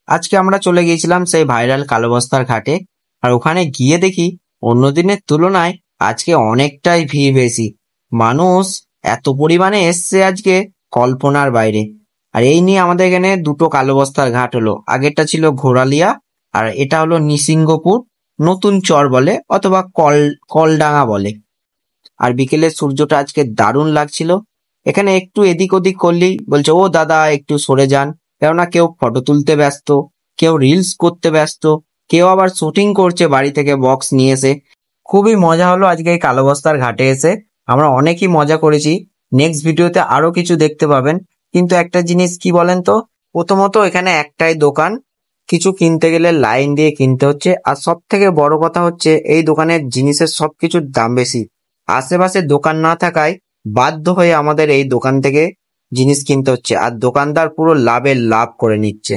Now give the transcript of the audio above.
আজকে আমরা চলে গিয়েছিলাম সেই ভাইরাল কালোবস্তার ঘাটে। আর ওখানে গিয়ে দেখি অন্য দিনের তুলনায় আজকে অনেকটাই ভিড় বেশি। মানুষ এত পরিমাণে এসছে আজকে কল্পনার বাইরে। আর এই নিয়ে আমাদের এখানে দুটো কালোবস্তার ঘাট হলো, আগেরটা ছিল ঘোড়ালিয়া আর এটা হলো নিসিংহপুর নতুন চর বলে অথবা কলডাঙ্গা বলে। আর বিকেলের সূর্যটা আজকে দারুণ লাগছিল। এখানে একটু এদিক ওদিক করলেই বলছে ও দাদা একটু সরে যান, কেননা কেউ ফটো তুলতে ব্যস্ত, কেউ রিলস করতে ব্যস্ত, কেউ আবার শুটিং করছে বাড়ি থেকে বক্স নিয়ে এসে। খুবই মজা হলো আজকে এই কালোবস্তার ঘাটে এসে, আমরা অনেকই মজা করেছি। নেক্সট ভিডিওতে আরো কিছু দেখতে পাবেন। কিন্তু একটা জিনিস কি বলেন তো, প্রথমত এখানে একটাই দোকান, কিছু কিনতে গেলে লাইন দিয়ে কিনতে হচ্ছে। আর সব থেকে বড় কথা হচ্ছে এই দোকানের জিনিসের সবকিছুর দাম বেশি। আশেপাশে দোকান না থাকায় বাধ্য হয়ে আমাদের এই দোকান থেকে জিনিস কিনতে হচ্ছে, আর দোকানদার পুরো লাভের লাভ করে নিচ্ছে।